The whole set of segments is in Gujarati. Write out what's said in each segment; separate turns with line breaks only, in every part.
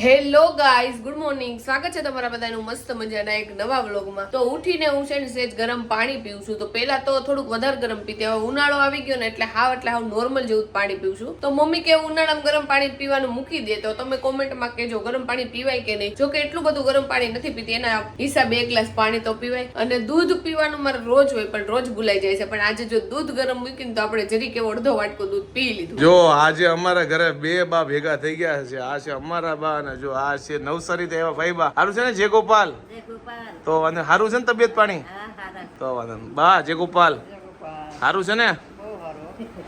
Hello guys, good morning. સ્વાગત છે તમારા બધાનું મસ્ત મજાના એક નવા વ્લોગમાં. તો ઉઠીને હું છે ને સેજ ગરમ પાણી પીઉં છું. તો પહેલા તો થોડુંક વધારે ગરમ પીતી, હવે ઉનાળો આવી ગયો ને એટલે હાવ નોર્મલ જેવું પાણી પીઉં છું. તો મમ્મી કે ઉનાળામાં ગરમ પાણી પીવાનું મૂકી દે, તો તમે કોમેન્ટમાં કહેજો ગરમ પાણી પીવાય કે નહીં. જો કે એટલું બધું ગરમ પાણી નથી પીતી, એના હિસાબે 1 ગ્લાસ પાણી તો પીવાય. અને દૂધ પીવાનું મારે રોજ હોય, પણ રોજ ભૂલાઈ જાય છે. પણ આજે જો દૂધ ગરમ મૂકીને તો આપણે જરીક એવો અડધો વાટકો દૂધ પી લીધું.
જો આજે અમારા ઘરે 2 બા ભેગા થઈ ગયા છે. આ છે અમારા બા અને જો આ છે નવસારી થી એવા ભાઈ બા. સારું છે ને જે ગોપાલ? તો વાંધો સારું છે ને તબિયત પાણી? તો વાંધો બા જે ગોપાલ સારું છે ને?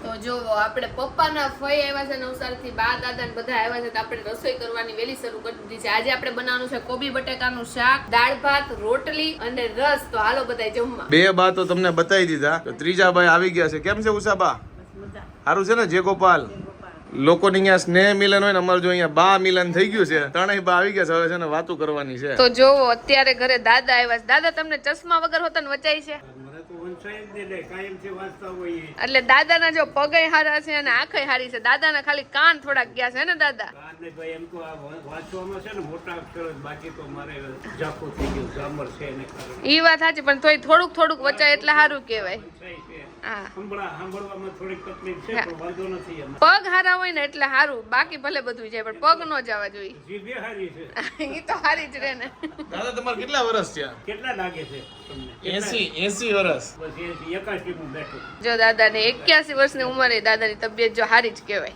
તો જો આપણે પપ્પાના ફઈ આવ્યા છે નવસારી થી, બા દાદા ને બધા આવ્યા છે. તો આપણે રસોઈ કરવાની વેલી શરૂ કરી દીધી છે. આજે આપણે બનાવવાનું છે કોબી બટેકાનું શાક, દાળ ભાત, રોટલી અને રસ. તો હાલો બધા જમવા.
2 બા તો તમને બતાવી દીધા, તો ત્રીજા ભાઈ આવી ગયા છે. કેમ છે ઉષા બા? સારું છે ને જે ગોપાલ? લોકોની અહીંયા સ્નેહ મિલન હોય ને, અમારે જો અહીંયા બા મિલન થઈ ગયું છે. 3 બા આવી ગયા છે, હવે છે ને વાતો કરવાની છે.
તો જો અત્યારે ઘરે દાદા આવ્યા છે. દાદા તમને ચશ્મા વગર હોતા ને વચાઈ છે? એટલે દાદાના જો પગે હારા છે અને આંખે હારી છે. દાદાના ખાલી કાન થોડાક ગયા છે ને દાદા? ઈ વાત સાચી, પણ તોય થોડુંક થોડુંક વચાય એટલે સારું કહેવાય. પગ હારા હોય ને એટલે સારું, બાકી ભલે બધું જાય પણ પગ નો જવા જોઈએ. ઈ તો હારી જ રહે ને.
દાદા તમારે કેટલા વર્ષ થયા?
કેટલા લાગે છે તમને?
80 વર્ષ.
જો દાદા ને 81 વર્ષની ઉંમરે દાદાની તબિયત જો હારી જ કહેવાય.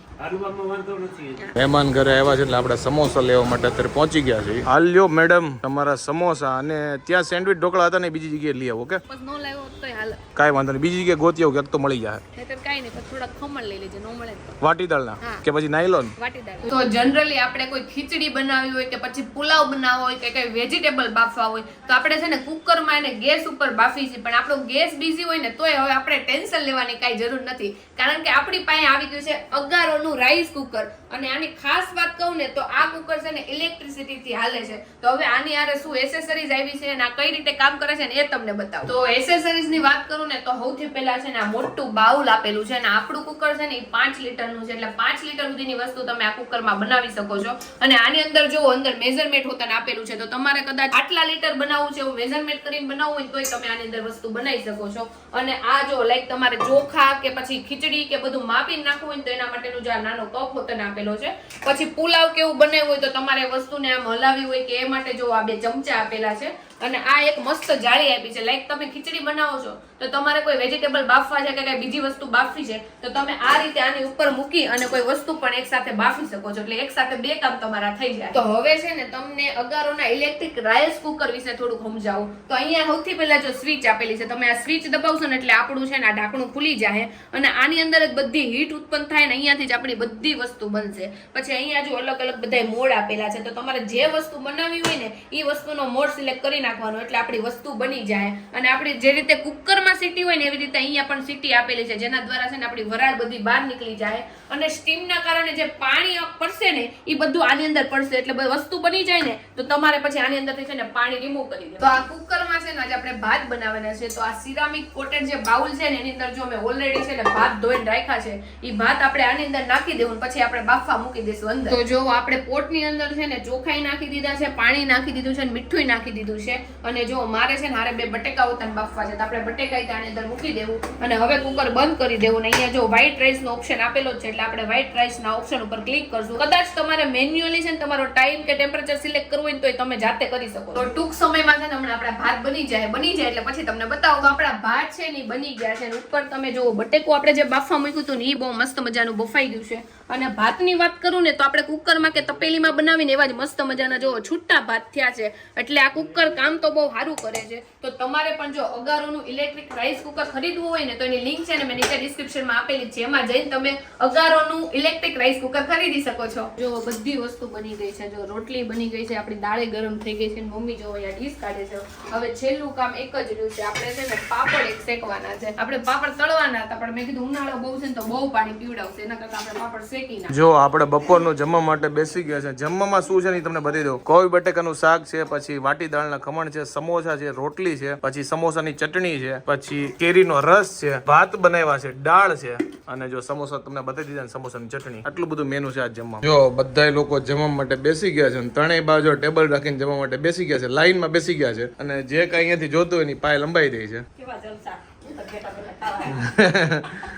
મહેમાન ઘરે આવ્યા છે એટલે આપણે સમોસા લેવા માટે અત્યારે પહોંચી ગયા છે. હાલ લ્યો મેડમ તમારા સમોસા, અને ત્યાં સેન્ડવિચ ઢોકળા હતા ને બીજી જગ્યાએ લઈ આવો. ઓકે
બસ નો લાવ્યો તોય હાલ,
કાંઈ વાંધો નહીં, બીજી જગ્યાએ ગોતી આવો ક્યાંક તો મળી જાય.
નહીતર કાઈ નહીં, પણ થોડા ખમણ લઈ લેજે, નો મળે તો
વાટીદાળના કે પછી નાયલોન?
વાટીદાળ. તો જનરલી આપણે કોઈ ખીચડી બનાવી હોય કે પછી પુલાવ બનાવવો હોય કે કઈ વેજીટેબલ બાફવા હોય તો આપણે છે ને કુકરમાં એને ગેસ ઉપર બાફી છે. પણ આપણો ગેસ બીઝી હોય ને તોય હવે આપણે ટેન્શન લેવાની કાંઈ જરૂર નથી, કારણ કે આપણી પાસે આવી ગયું છે અગારોનું રાઈસ કુકર. અને આની ખાસ વાત કહું ને તો આ કુકર છે ને ઇલેક્ટ્રિસિટી થી હાલે છે. તો હવે આની આરે શું એસેસરીઝ આવી છે અને આ કઈ રીતે કામ કરે છે ને એ તમને બતાવું. તો એસેસરીઝ ની વાત કરું ને તો સૌથી પહેલા છે ને આ મોટું બાઉલ આપેલું છે. અને આપણું કુકર છે ને એ 5 લીટરનું છે, એટલે 5 લીટર સુધીની વસ્તુ તમે આ કુકરમાં બનાવી શકો છો. અને આની અંદર જો અંદર મેઝરમેન્ટ હોતા આપેલું છે, તો તમારે કદાચ આટલા લીટર બનાવવું છે એવું મેઝરમેન્ટ કરીને બનાવવું હોય તોય તમે આની અંદર વસ્તુ બનાવી શકો છો. અને આ જો લાઈક તમારે ચોખા કે પછી ખીચડી કે બધું માપીને નાખવું હોય તો એના માટેનું જે નાનો કપ હોતો આપેલો છે. પછી પુલાવ કેવું બનાવ્યું હોય તો તમારે વસ્તુને આમ હલાવી હોય કે એ માટે જો આ 2 ચમચા આપેલા છે. અને આ એક મસ્ત જાળી આપી છે. લાઈક તમે ખીચડી બનાવો છો તો તમારે કોઈ વેજીટેબલ બાફવા છે કે કઈ બીજી વસ્તુ બાફવી છે તો તમે આ રીતે આની ઉપર મૂકી અને કોઈ વસ્તુ પણ એક સાથે બાફી શકો છો. એટલે એક સાથે 2 કામ તમારા થઈ જાય. તો હવે છે ને તમને અગારોના ઇલેક્ટ્રિક રાઈસ કુકર વિશે થોડુંક સમજાવું. તો અહીંયા સૌથી પહેલા જો સ્વિચ આપેલી છે, તમે આ સ્વિચ દબાવશો ને એટલે આપણું છે ને આ ઢાંકણું ખુલી જાય અને આની અંદર જ બધી હીટ ઉત્પન્ન થાય ને અહીંયાથી જ આપણી બધી વસ્તુ બનશે. પછી અહીંયા જો અલગ અલગ બધા મોડ આપેલા છે, તો તમારે જે વસ્તુ બનાવવી હોય ને એ વસ્તુનો મોડ સિલેક્ટ કરી નાખવાનો એટલે આપણી વસ્તુ બની જાય. અને આપણી જે રીતે કુકરમાં સીટી હોય ને એવી રીતે અહીંયા પણ સીટી આપેલી છે, જેના દ્વારા છે ને આપણી વરાળ બધી બહાર નીકળી જાય. અને સ્ટીમના કારણે જે પાણી પડશે ને એ બધું આની અંદર પડશે, એટલે વસ્તુ બની જાય ને તો તમારે પછી આની અંદરથી છે ને પાણી રિમૂવ કરી દેવું. તો આ કુકરમાં છે ને આજે આપણે ભાત બનાવવાના છે. તો આ સિરામિક કોટેડ જે બાઉલ છે ને એની અંદર જો મેં ઓલરેડી છે ને ભાત ધોઈને રાખ્યા છે, એ ભાત આપણે આની અંદર નાખી દેવું, પછી આપણે બાફવા મૂકી દઈશું અંદર. તો જો આપણે પોટની અંદર છે ને ચોખાઈ નાખી દીધા છે, પાણી નાખી દીધું છે, મીઠું નાખી દીધું છે. અને જો મારે છે ને હારે 2 બટેકા ઉતાને બાફવા છે, તો આપણે બટેકા આની અંદર મૂકી દેવું અને હવે કુકર બંધ કરી દેવું. ને અહીંયા જો વ્હાઈટ રાઈસ નો ઓપ્શન આપેલો છે, એટલે આપણે વ્હાઈટ રાઈસ ના ઓપ્શન ઉપર ક્લિક કરશું. કદાચ તમારે મેન્યુઅલી છે ને તમારો ટાઈમ કે ટેમ્પરેચર સિલેક્ટ કરવું હોય તો તમે જાતે કરી શકો. તો ટૂંક સમયમાં છે ને હમણાં આપણા ભાત બની જાય એટલે પછી તમને બતાવું. તો આપણા ભાત છે ને બની ગયા છે. ઉપર તમે જો બટેકું આપણે જે બાફવા મૂક્યું હતું ને એ બહુ મસ્ત મજાનું બફાઈ ગયું છે. અને ભાતની વાત કરું ને તો આપણે કુકરમાં કે તપેલીમાં બનાવીને એવા જ મસ્ત મજાના જો છૂટા ભાત થયા છે. એટલે આ કુકર કામ તો બહુ સારું કરે છે. તો તમારે પણ જો અગારોનું ઇલેક્ટ્રિક રાઈસ કુકર ખરીદવું હોય ને તો એની લિંક છે ને મેં નીચે ડિસ્ક્રિપ્શનમાં આપેલી છે, એમાં જઈને તમે અગારોનું ઇલેક્ટ્રિક રાઈસ કુકર ખરીદી શકો છો. જો બધી વસ્તુ બની ગઈ છે, જો રોટલી બની ગઈ છે, આપણી દાળે ગરમ થઈ ગઈ છે, મમ્મી જો અહીંયા ડીશ કાઢે છે. હવે છેલ્લું કામ એક જ રહ્યું છે, આપણે છે ને પાપડ એક શેકવાના છે. આપણે પાપડ તળવાના હતા પણ મેં કીધું ઉનાળો બહુ છે ને તો બહુ પાણી પીવડાવશે, એના કરતા આપણે પાપડ શેકી નાખીએ.
જો આપણે બપોરનું જમવા માટે બેસી ગયા છે. જમવામાં શું છે ને તમને બતાવી દઉં. કોબી બટેકાનું શાક છે, પછી વાટી દાળના ખમણ ખમણ છે, સમોસા છે, રોટલી છે, પછી સમોસાની ચટણી છે, પછી કેરીનો રસ છે, ભાત બનાવ્યા છે, દાળ છે, અને જો સમોસા તમને બતાવી દીધા ને સમોસાની ચટણી. આટલું બધું મેનુ છે આજ જમવા. જો બધા લોકો જમવા માટે બેસી ગયા છે અને ત્રણેય બાજુ ટેબલ રાખીને જમવા માટે બેસી ગયા છે, લાઈનમાં બેસી ગયા છે, અને જે કઈ અહીંયાથી જોતું હોય એની પાય લંબાઈ દે છે.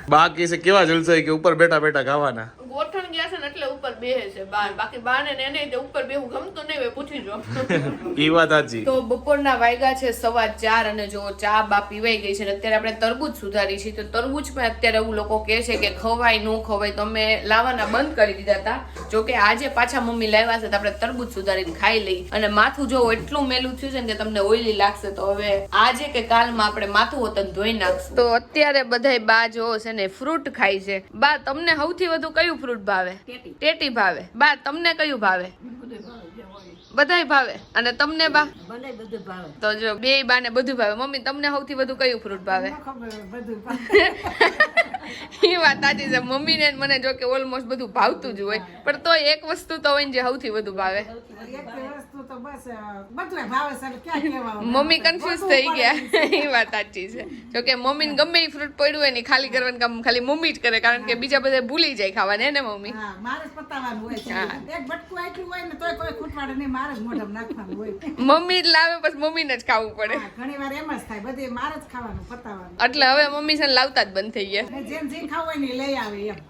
બાકી છે કેવા જલસા કે ઉપર બેઠા બેઠા ખાવાના.
ગોઠણ ગયા છે ને એટલે ઉપર બેહે છે બાર, બાકી બા ને એને તે ઉપર બેહું ગમતું નહીં હોય, પૂછી જો.
ઈ વાત સાચી.
તો બપોરના વાગ્યા છે 4:15 અને જો ચા બા પીવાઈ ગઈ છે ને અત્યારે આપણે તરબૂચ સુધારી છે. તો તરબૂચમાં અત્યારે એવું લોકો કહે છે કે ખવાય ન ખવાય, તો અમે લાવવાના બંધ કરી દીધા હતા. જો કે આજે પાછા મમ્મી લાવ્યા છે તો આપણે તરબૂચ સુધારીને ખાઈ લઈ. અને માથું જો એટલું મેલું થયું છે ને કે તમને ઓઈલી લાગશે, તો હવે આજે કે કાલમાં આપણે માથું હોતન ધોઈ નાખશું. તો અત્યારે બધાય બા જો છે ને ફ્રૂટ ખાય છે. બા તમને સૌથી વધુ કયું ફ્રૂટ ભાવે? ટેટી ભાવે. બા તમને કયું ભાવે? બધાય ભાવે. અને તમને બા? તો જો બે બા ને બધું ભાવે. મમ્મી તમને સૌથી વધુ કયું ફ્રૂટ ભાવે? એ વાત સાચી છે. મમ્મી ને મને જો કે ઓલમોસ્ટ બધું ભાવતું જ હોય, પણ તો એક વસ્તુ તો હોય ને જે સૌથી વધુ ભાવે. મમ્મી કન્ફ્યુઝ થઈ ગયા. એ વાત સાચી છે. જો કે મમ્મી ને ગમે એ ફ્રૂટ પડ્યું હોય ને ખાલી કરવાનું કામ ખાલી મમ્મી જ કરે, કારણ કે બીજા બધા ભૂલી જાય ખાવાને ને મમ્મી. મમ્મી જ લાવે પછી મમ્મીને જ ખાવું પડે. એટલે હવે મમ્મી છે લાવતા જ બંધ થઈ ગયા.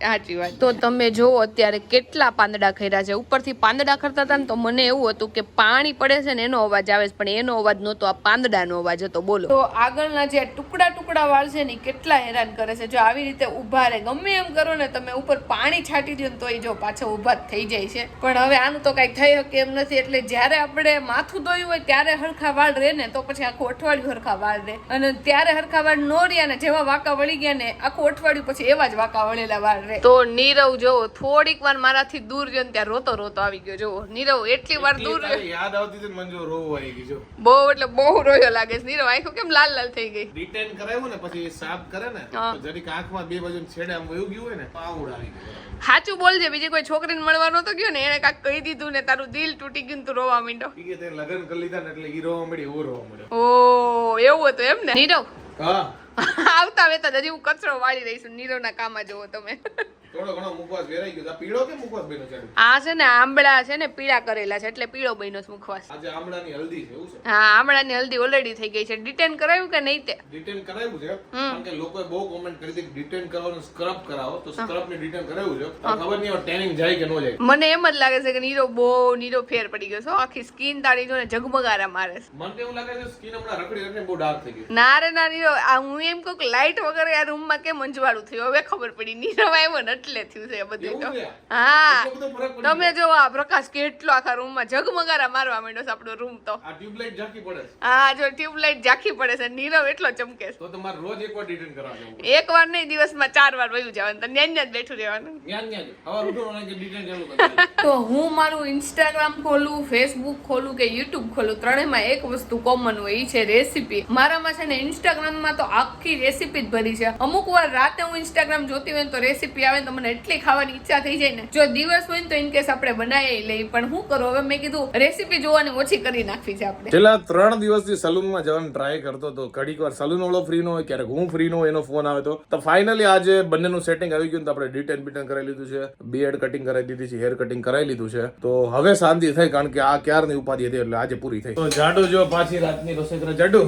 સાચી વાત. તો તમે જો અત્યારે કેટલા પાંદડા ખર્યા છે. ઉપરથી પાંદડા ખરતા હતા ને તો મને એવું હતું કે પાણી પડે છે ને એનો અવાજ આવે છે, પણ એનો અવાજ નહોતો, આ પાંદડાનો અવાજ હતો. બોલો. તો આગળના જે ટુકડા વાળ છે ને કેટલા હેરાન કરે છે. જો આવી રીતે ઉભા રહે, ગમે એમ કરો ને તમે, ઉપર પાણી છાંટી દો ને તોય જો પાછા ઉભા થઈ જાય છે. પણ હવે આનું તો કઈ થઈ શકે એમ નથી. એટલે જ્યારે આપણે માથું ધોયું હોય ત્યારે હરખા વાળ રહે ને તો પછી આખું અઠવાડિયું હરખા વાળ રહે, અને ત્યારે હરખા વાળ નો રહ્યા ને જેવા વાંકા વળી ગયા ને આખું અઠવાડિયું પછી એવા જ વાંકા વળેલા વાળ રહે. તો નીરવ જો થોડીક વાર મારાથી દૂર ગયો ને ત્યાં રોતો રોતો આવી ગયો. જો નીરવ એટલી વાર દૂર ગયો,
યાદ આવતી હતી મંજુ રોવું આવી ગઈ. જો
બહુ એટલે બહુ રોયો લાગે છે. નીરવ આંખો કેમ લાલ લાલ થઈ ગઈ.
ડિટેન કરાવ્યું ને પછી સાફ કરે ને તો જરીક આંખમાં બે બાજુ છેડે આમ વયું ગયું હોય ને પાવડ આવી ગયો.
સાચું બોલજે, બીજી કોઈ છોકરીને મળવા નતો ગયો ને એને કાંઈક કહી દીધું ને તારું દિલ તૂટી ગયું તું રોવા માંડ્યો.
ઈ કે તે લગન કરી લીધા ને એટલે ઈ રોવા મળી, હું રોવા મળ્યો.
ઓ એવું હતું એમ ને. નીરવ
હા
આવતા વેતા હજી હું કચરો વાળી રહીશ. નીરવના કામમાં જોવો તમે.
થોડો ઘણો મુખવાસ વેરાઈ ગયો. આ પીળો કે મુખવાસ બન્યો છે?
આ છે ને આંબળા છે ને પીળા કરેલા છે એટલે પીળો બન્યો છે મુખવાસ.
આજે આમળાની હલ્દી છે એવું છે?
હા આંબળાની હલ્દી ઓલરેડી થઈ ગઈ છે. ડિટેન કરાવ્યું કે નહીં? તે
ડિટેન કરાવ્યું છે, કારણ કે લોકોએ બહુ કોમેન્ટ કરી હતી કે ડિટેન કરવાનું સ્ક્રબ કરાવો, તો સ્ક્રબ ને ડિટેન કરાવ્યું છે. ખબર નહીં હવે ટેનિંગ જાય કે ન જાય.
મને એમ જ લાગે છે કે નીરો ફેર પડી ગયો છે. આખી સ્કિન તારી જો ને ઝગમગારા મારે છે.
મને તો એવું લાગે છે સ્કિન હમણાં રખડી રખડીને બહુ ડાર્ક થઈ ગઈ.
ના રે ના નીરો, હું એમ કહું કે લાઈટ વગર આ રૂમમાં કેમ અંજવાળું થયું હવે ખબર પડી. નીરો આવ્યો ને એટલે થયું છે બધું. હા તમે જો આ પ્રકાશ કેટલો આખા રૂમમાં ઝગમગારા મારવા માંડ્યો છે આપણો રૂમ. તો
આ ટ્યુબલાઇટ ઝાંકી પડે છે.
હા જો ટ્યુબલાઇટ ઝાંખી પડે છે. નીરવ એટલો ચમકે છે.
તો તમારે રોજ એકવાર ડિટેન કરાવવું.
એક વાર નહીં, દિવસમાં 4 વાર વયું જવાનું. તો ન્યા જ બેઠું રહેવાનું.
હવે રૂટો કે ડિટેન ચાલુ કરી.
તો હું મારું ઇન્સ્ટાગ્રામ ખોલું, ફેસબુક ખોલું કે યુટ્યુબ ખોલું, ત્રણેયમાં એક વસ્તુ કોમન હોય, એ છે રેસીપી. મારામાં છે ને ઇન્સ્ટાગ્રામમાં તો આખી રેસીપી જ ભરી છે. અમુક વાર રાતે હું ઇન્સ્ટાગ્રામ જોતી હોય તો રેસીપી આવે તો મને એટલી ખાવાની ઈચ્છા થઈ જાય ને. જો દિવસ હોય ને તો ઇનકેસ આપણે બનાવી લઈ, પણ શું કરું હવે મેં કીધું રેસીપી જોવાની ઓછી કરી નાખવી છે આપણે.
છેલ્લા 3 દિવસથી સલૂનમાં જવાનું ટ્રાય કરતો હતો. ઘડીક વાર સલૂન વાળો ફ્રી નો હોય, ક્યારેક હું ફ્રી નો હોય, એનો ફોન આવે તો ફાઇનલી આજે બંનેનું સેટિંગ આવી ગયું. તો આપણે ડિટેન બિટેન કરાવી લીધું છે, બિયર્ડ કટિંગ કરાવી દીધી છે, હેર કટિંગ કરાવી લીધું છે. તો હવે શાંતિ થઈ, કારણ કે આ ક્યારની ઉપાધિ હતી એટલે આજે પૂરી થઈ. તો જાડુ જો પાછી રાતની રસોઈ કરે. જાડુ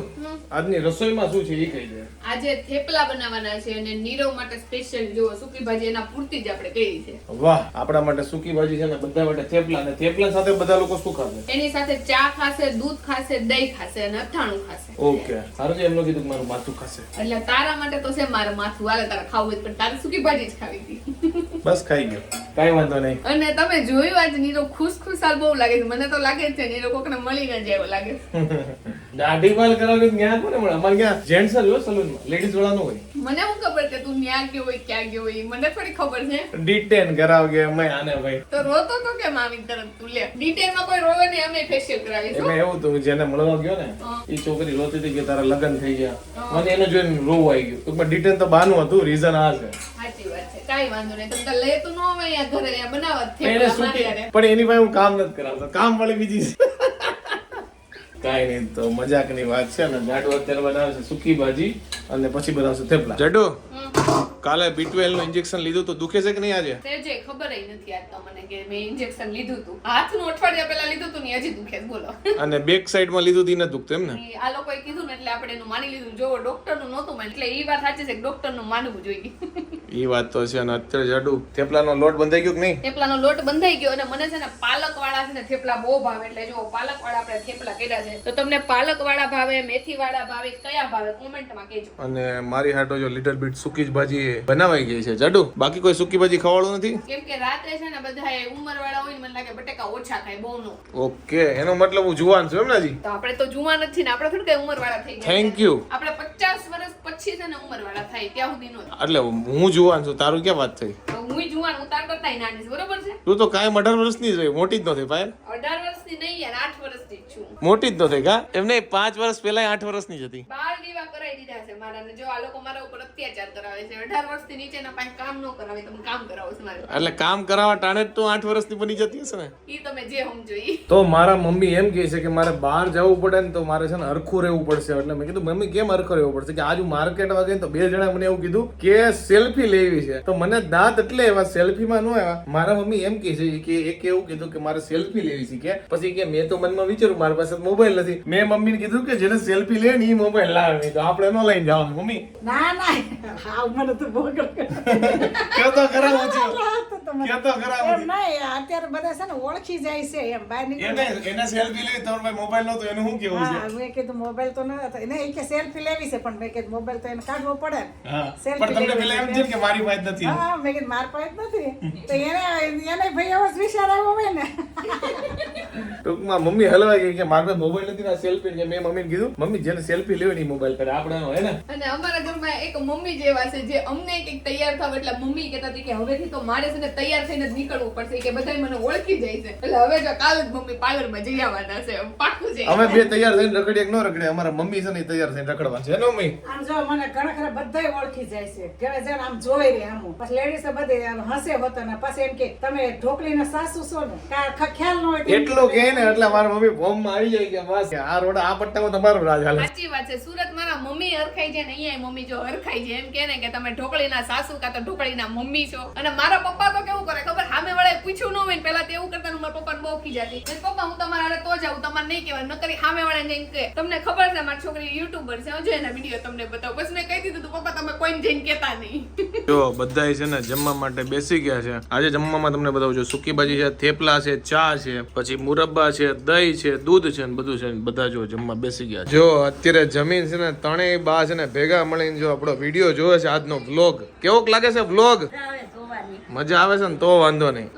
આજની રસોઈમાં શું છે એ કહી દે.
આજે થેપલા બનાવવાના છે અને નીરવ માટે સ્પેશિયલ જો સૂકી ભાજી એના પૂરતી જ આપણે કરી છે.
વાહ, આપણા માટે સૂકી ભાજી છે ને બધા માટે થેપલા, અને થેપલા સાથે બધા લોકો શું ખાશે?
એની સાથે ચા ખાશે, દૂધ ખાશે, દહીં ખાશે અને અથાણું ખાશે.
ઓકે સારું છે. એમનું કીધું કે મારું માથું ખાશે
એટલે તારા માટે તો છે મારું માથું. હાલે તારા ખાવું હોય પણ તારે સૂકી ભાજી જ ખાવી હતી.
બસ ખાઈ ગયો, કાઈ વાંધો નહીં.
અને તમે જોયું આજે નીરો ખુશખુશાલ બહુ લાગે છે. મને તો લાગે છે નીરો કોકને મળીને જ એવો લાગે છે.
દાઢી વાળ કરાવી ત્યાં કોને મળે? અમારે ત્યાં જેન્ટ્સ જ હોય સલૂનમાં, લેડીઝ વાળા નો હોય.
મને શું ખબર કે તું ન્યા ગયો હોય ક્યાં ગયો હોય, મને થોડી ખબર છે.
ડિટેન કરાવ કે અમે આને ભાઈ
તો રોતો તો કેમ આવી તરત તું? લે ડિટેન માં કોઈ રોવે નહીં, અમે ફેશિયલ કરાવીશું.
એમાં એવું તો જેને મળવા ગયો ને એ છોકરી રોતી હતી કે તારા લગ્ન થઈ ગયા. મને એને જોઈને રોવું આવી ગયું. તો ડિટેન તો બાનું હતું, રીઝન આ છે.
સાચી વાત છે, કાઈ વાંધો નહીં. તમે લેતું ન હોય અહીંયા ઘરે, અહીંયા બનાવત
પણ એની પાસે હું કામ નથી કરાવતો, કામ વાળી બીજી છે. કાઈ નહીં, તો મજાકની વાત છે ને. જાડુ અત્યારે બનાવે છે સૂકી ભાજી અને પછી બનાવશે થેપલા. જાડુ કાલે B12 નું ઇન્જેક્શન લીધું તો દુખે છે કે નહીં આજે?
તે જે ખબર ય નથી આજ તો મને કે મેં ઇન્જેક્શન લીધું હતું. હાથનું અઠવાડિયા પહેલા લીધું હતું ને હજી દુખે છે, બોલો.
અને બેક સાઈડ માં લીધું તી ન દુખતું એમ ને?
આ લોકોએ કીધું ને એટલે આપણે એનું માની લીધું. જો ડોક્ટર નું નહોતું માન્યું એટલે ઈ વાત સાચી છે કે ડોક્ટર નું માનવું જોઈએ.
ઈ વાત તો છે. અને અત્યારે જાડુ થેપલાનો લોટ બંધાઈ ગયો કે નહીં?
થેપલાનો લોટ બંધાઈ ગયો અને મને છે ને પાલક વાળા છે ને થેપલા બહુ ભાવે. એટલે જો પાલક વાળા આપણે થેપલા કર્યા છે, તો તમને પાલક વાળા ભાવે, મેથી વાળા ભાવે, કયા ભાવે કોમેન્ટમાં કહેજો.
અને મારી હાટો જો લિટલ બીટ સૂકી જ ભાજી બનાવાઈ ગઈ છે જાડુ. બાકી કોઈ સૂકી ભાજી ખાવાળું નથી?
કેમ કે રાત્રે છે ને બધા ઉંમર વાળા હોય ને મને લાગે બટેકા ઓછા ખાય બહુ નો.
ઓકે, એનો મતલબ હું જુવાન છું એમ ને હજી?
તો આપણે તો જુવાન જ છીએ ને, આપણે થોડું કઈ ઉંમર વાળા થઈ ગયા.
Thank you.
આપણે 50 વર્ષ પછી છે ને ઉંમર વાળા થાય ત્યાં સુધી નો.
એટલે હું જુવાન છું, તારું ક્યાં વાત થઈ?
હું જુવાન હું તાર કરતાય નાની છું, બરોબર છે?
તું તો કાંઈ 18 વર્ષની જ રહી, મોટી જ નથી ભાઈ.
18 વર્ષની નહીં યાર, 8 વર્ષની જ છું.
મોટી જ નથી કા? એમને 5 વર્ષ પહેલા 8 વર્ષની જ હતી.
બાળ વિવાહ કરાવી દીધા છે મારા ને. જો આ લોકો મારા ઉપર અત્યાચાર કરાવે છે. 18 વર્ષથી નીચેના પાસે કામ ન કરાવે, તમે કામ કરાવો છો મારે.
એટલે કામ કરાવવા ટાણે જ તું 8 વર્ષની બની જતી હશે ને?
ઈ તમે જે સમજો ઈ.
તો મારા મમ્મી એમ કહે છે કે મારે બહાર જવું પડે ને તો મારે છે ને હરખું રહેવું પડશે. એટલે મેં કીધું મમ્મી કેમ હરખું રહેવું પડશે? કે આજુ માર્કેટમાં ગઈ તો 2 જણા મને એવું કીધું કે સેલ્ફી લેવી છે. તો મને દાંત એટલે એવા સેલ્ફીમાં ન આવ્યા. મારા મમ્મી એમ કહે છે કે એક એવું કીધું કે મારે સેલ્ફી લેવી છે. કે પછી કે મેં તો મનમાં વિચાર્યું મારી પાસે મોબાઈલ નથી. મેં મમ્મીને કીધું કે જેને સેલ્ફી લે ને એ મોબાઈલ લાવે, તો આપણે ન લઈને જવાનું. મમ્મી
ના ના હા મને તો બહુ
કયો તો કરાવો છે, કયો તો કરાવો
એમ નહીં, અત્યારે બધા છે ને ઓળખી જાય છે એમ બહાર નીકળે.
એને સેલ્ફી લેવી તો મોબાઈલ નતો, એનું શું કેવું છે?
હા મેં કીધું મોબાઈલ તો ન હતો એને એ કે સેલ્ફી લેવી છે, પણ મેં કીધું મોબાઈલ તો એને કાઢવો પડે ને.
હા,
Selfie
પણ તમને
લેવી
પેલા એમ
છે.
છે કે મારી પાસે નથી.
હા મેં કીધું માર પાસે જ નથી, તો એને ભાઈ એવો જ વિચાર આવ્યો હોય ને.
ટૂંકમાં મમ્મી હલવાઈ ગઈ કે મારે મોબાઈલ નથી ને સેલ્ફી. કે મેં મમ્મીને કીધું મમ્મી જેને સેલ્ફી લેવી ની મોબાઈલ કરે આપણે હે ને.
અને અમારા ઘરમાં એક મમ્મી જેવા છે જે અમને કંઈક તૈયાર થાવ એટલે મમ્મી કહેતા હતી કે હવેથી તો મારે છે ને તૈયાર થઈને જ નીકળવું પડશે, કે બધા મને ઓળખી જાય છે. એટલે હવે જો કાલ જ મમ્મી પાર્લરમાં જઈ આવવાના છે, પાક્કું છે.
અમે બે તૈયાર થઈને રખડીએ કે ન રખડીએ, અમારા મમ્મી છે ને તૈયાર થઈને રખડવા છે ને મમ્મી.
આમ જો મને ઘણા ખરા બધાય ઓળખી જાય છે. ઘરે જઈને આમ જોઈ રહે આમ. પછી લેડીઝ બધે આમ હસે હોતા ને પછી એમ કે તમે ઢોકળીના સાસુ છો ને. ખ્યાલ ન હોય
એટલું કે ને એટલે મારા મમ્મી ફોર્મમાં આવી જાય કે બસ આ રોડ આ પટ્ટામાં તમારું રાજ હાલે.
સાચી વાત છે. સુરત મારા મમ્મી હરખાઈ જાય ને અહીંયા મમ્મી જો હરખાઈ જાય એમ કે ને કે તમે ઢોકળીના સાસુ કાં તો ઢોકળીના મમ્મી છો. અને મારા પપ્પા તો કેવું કરે ખબર, સામે વાળાએ પૂછ્યું ન હોય ને પહેલા તો એવું કરતા ને મારા પપ્પાને બહુ ખીજાતી. પપ્પા હું તમારા હારે તો જાઉં, તમારે નહીં કહેવાય. ન કરી સામે વાળાને જઈને કહે તમને ખબર છે મારી છોકરી યુટ્યુબર છે, જો એના વિડીયો તમને બતાવો. બસ મેં કહી દીધું તું પપ્પા તમે કોઈને જઈને કહેતા નહીં.
જો બધાય છે ને જમવા માટે બેસી ગયા છે. આજે જમવામાં તમને બતાવું છું. સૂકી ભાજી છે, થેપલા છે, ચા છે, પછી મુરબ્બા છે, દહીં છે, દૂધ છે ને બધું છે ને બધા જો જમવા બેસી ગયા છે. જો અત્યારે જમીન છે ને ત્રણેય બા છે ને ભેગા મળીને જો આપણો વિડીયો જોવે છે, આજનો વ્લોગ. કેવોક લાગે છે વ્લોગ? મજા આવે છે ને તો વાંધો નહીં.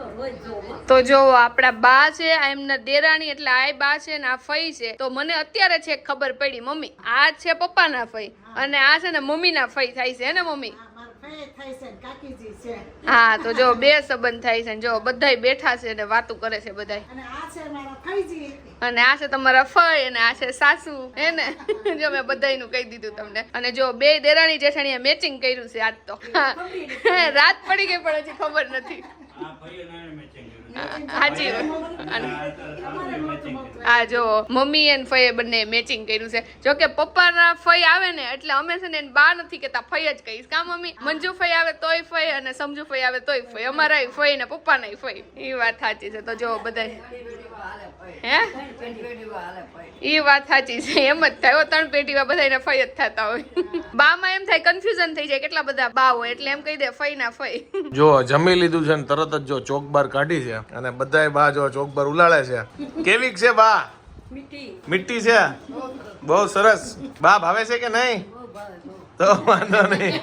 તો જો આપણા બા છે, આ એમના દેરાણી એટલે આ બા છે ને આ ફઈ છે. તો મને અત્યારે છે ખબર પડી મમ્મી આ છે પપ્પાના ફઈ અને આ છે ને મમ્મીના ફઈ થાય છે ને મમ્મી? હા તો જો બે સંબંધ થાય છે. જો બધાય બેઠા છે ને વાતું કરે છે બધાય. અને આ છે તમારા ફઈ અને આ છે સાસુ હે ને. જો મેં બધાયનું કહી દીધું તમને. અને જો બે દેરાણી જેઠાણીએ મેચિંગ કર્યું છે આજ તો. રાત પડી ગઈ પણ હજી ખબર નથી. હાજી આ જો મમ્મી અને ફઈએ બંને મેચિંગ કર્યું છે. જો કે પપ્પાના ફઈ આવે ને એટલે અમે છે ને એને બા નથી કેતા, ફઈ જ કહીશ. કા મમ્મી? મંજુ ફઈ આવે તોય ફઈ અને સમજુ ફઈ આવે તોય ફઈ. અમારાય ફઈ ને પપ્પાનાય ફઈ. એ વાત સાચી છે. તો જો બધાય હે એ વાત સાચી છે. એમ જ થાય 3 પેટીમાં બધાને ફઈ જ થતા હોય. બામાં એમ થાય કન્ફ્યુઝન થઈ જાય કેટલા બધા બા હોય એટલે એમ કહી દે ફઈ ના ફઈ.
જો જમી લીધું છે ને તરત જ જો ચોકબાર કાઢી છે અને બધાય બા જો ચોકબાર ઉલાળે છે. કેવી છે બા? મીઠી છે, બહુ સરસ. બા ભાવે છે કે નહીં? તો વાંધો નહીં.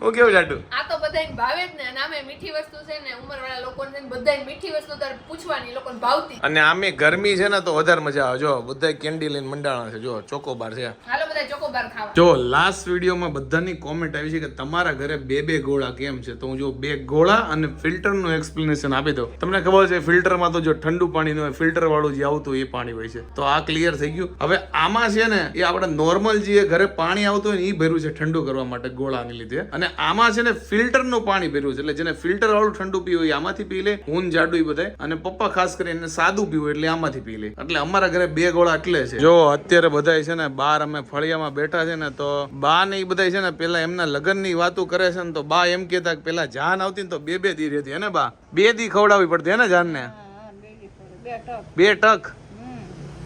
હું કેવું જાડુ?
આ તો બધાને ભાવે જ ને. નામે મીઠી વસ્તુ છે ને ઉંમરવાળા લોકોને છે ને બધાને મીઠી વસ્તુ તાર પૂછવાની લોકોને ભાવતી.
અને આમે ગરમી છે ને તો વધારે મજા આવે. જો બધાય કેન્ડી લઈને મંડાણા છે. જો ચોકોબાર છે.
હાલો બધા ચોકો બાર ખાવા.
જો લાસ્ટ વિડીયોમાં બધાની કોમેન્ટ આવી છે કે તમારા ઘરે બે ગોળા કેમ છે, તો હું જો 2 ગોળા અને ફિલ્ટર નું એક્સપ્લેનેશન આપી દઉં. તમને ખબર છે ફિલ્ટરમાં તો જો ઠંડુ પાણી નું ફિલ્ટર વાળું જે આવતું એ પાણી હોય છે, તો આ ક્લિયર થઈ ગયું. હવે આમાં છે ને એ આપણે નોર્મલ જે ઘરે પાણી આવતું હોય ને એ ભર્યું છે ઠંડુ કરવા માટે ગોળાને લીધે, અને આમાં છે ને ફિલ્ટર નું પાણી ભર્યું છે. એટલે જેને ફિલ્ટર વાળું ઠંડુ પીવું હોય આમાંથી પી લે, ઊન જાડું બધાય, અને પપ્પા ખાસ કરીને સાદું પીવું એટલે આમાંથી પી લે. એટલે અમારા ઘરે 2 ગોળા એટલે છે. જો અત્યારે બધાય છે ને બહાર અમે ફળિયામાં બેઠા છે ને, તો બા ને એ બધાય છે ને પેલા એમના લગ્ન ની વાતો કરે છે ને, તો બા એમ કેતા કે પેલા જાન આવતી ને તો 2 દી રહેતી, હે ને બા? 2 દી ખવડાવવી પડતી હે ને જાન ને? 2 ટક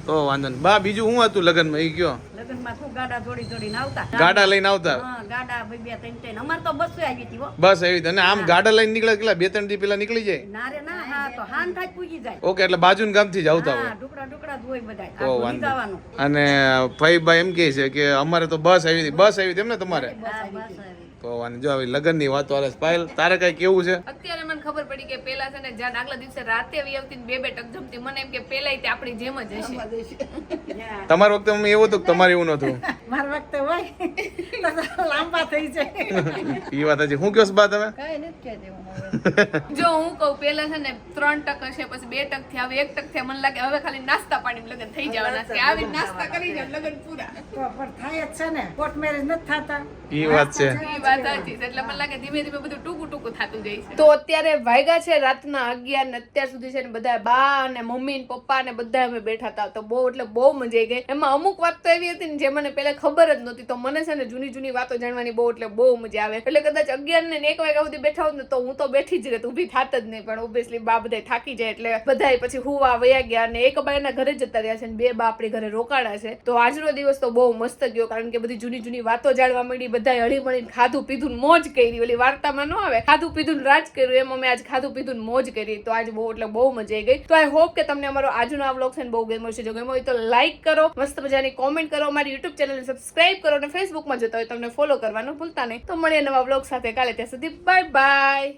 તો વાંધો નહીં. બા બીજું શું હતું લગ્નમાં એ કયો?
લગ્નમાં શું ગાડા જોડીને આવતા.
ગાડા લઈને આવતા?
હા, ગાડા 2-3 અમાર તો બસ આવી હતી હો.
બસ એવી. અને આમ ગાડા લઈને નીકળે કેટલા 2-3 દી પેલા નીકળી જાય?
ના રે ના, હા તો હાન થાય પૂજી જાય.
ઓકે, એટલે બાજુના ગામથી જ આવતા
હા,
હોય.
ટુકડા જ હોય બધાય.
તો
આ ભૂલી
વાંધો.
જવાનું.
અને ભાઈ એમ કહે છે કે અમારે તો બસ આવી હતી. બસ આવી હતી એમ ને તમારે?
હા, બસ આવી.
તો વાંધો. જો આવી લગ્ન ની વાતો આલે. પાયલ તારે કઈ કેવું છે?
અત્યારે મને ખબર પડી કે પેલા છે ને જ્યાં આગલા દિવસે રાતે આવી આવતી ને 2 ટક જમતી, મને એમ કે પેલા તે આપણી જેમ જ હશે.
તમારા વખતે મમ્મી એવું હતું કે તમારે એવું નતું?
મારા વખતે હોય તો લાંબા થઈ જાય.
એ વાત હજી. હું કયો બા તમે?
કઈ નથી કહેતી હું હવે.
જો હું કહું પેલા છે ને 3 ટક હશે, પછી 2 ટક થી હવે 1 ટક થી મને લાગે હવે ખાલી નાસ્તા પાણી લગ્ન થઈ જવાના છે. આવી નાસ્તા કરી જાય લગ્ન પૂરા.
તો પણ થાય જ છે ને, કોર્ટ મેરેજ નથી થતા.
એ વાત છે.
એ વાત સાચી છે. એટલે મને લાગે ધીમે ધીમે બધું ટૂંકું થતું જાય છે. તો અત્યારે વાગ્યા છે રાતના 11 ને અત્યાર સુધી છે ને બધા બા અને મમ્મી ને પપ્પા ને બધા અમે બેઠા હતા. તો બહુ એટલે બહુ મજા આવી ગઈ. એમાં અમુક વાત તો એવી હતી ને જે મને પહેલા ખબર જ નહોતી, તો મને છે ને જૂની વાતો જાણવાની બહુ એટલે બહુ મજા આવે. એટલે કદાચ 11 ને 1 વાગ્યા સુધી બેઠા હોત ને તો હું તો બેઠી જ રહેત, ઊભી થાત જ નહીં. પણ ઓબ્વિયસલી બા બધા થાકી જાય એટલે બધા પછી હુવા વયા ગયા, અને એક બા એના ઘરે જતા રહ્યા છે ને 2 બા આપણી ઘરે રોકાણા છે. તો આજનો દિવસ તો બહુ મસ્ત ગયો, કારણ કે બધી જૂની વાતો જાણવા મળી, બધા હળી મળીને ખાધું પીધું મોજ કરી. ઓલી વાર્તામાં ન આવે ખાધું પીધું રાજ કર્યું, એમ અમે આજ ખાધું પીધું મોજ કરી. તો આજ બહુ એટલે બહુ મજા આવી ગઈ. તો આઈ હોપ કે તમને અમારો આજનો આ વ્લોગ છે ને બહુ ગમ્યો છે. જો ગમ્યો હોય તો લાઈક કરો, મસ્ત મજાની કોમેન્ટ કરો, અમારી યુટ્યુબ ચેનલને સબસ્ક્રાઇબ કરો, અને ફેસબુકમાં જોતા હોય તમને ફોલો કરવાનું ભૂલતા નહીં. તો મળીએ નવા વ્લોગ સાથે કાલે. ત્યાં સુધી બાય બાય.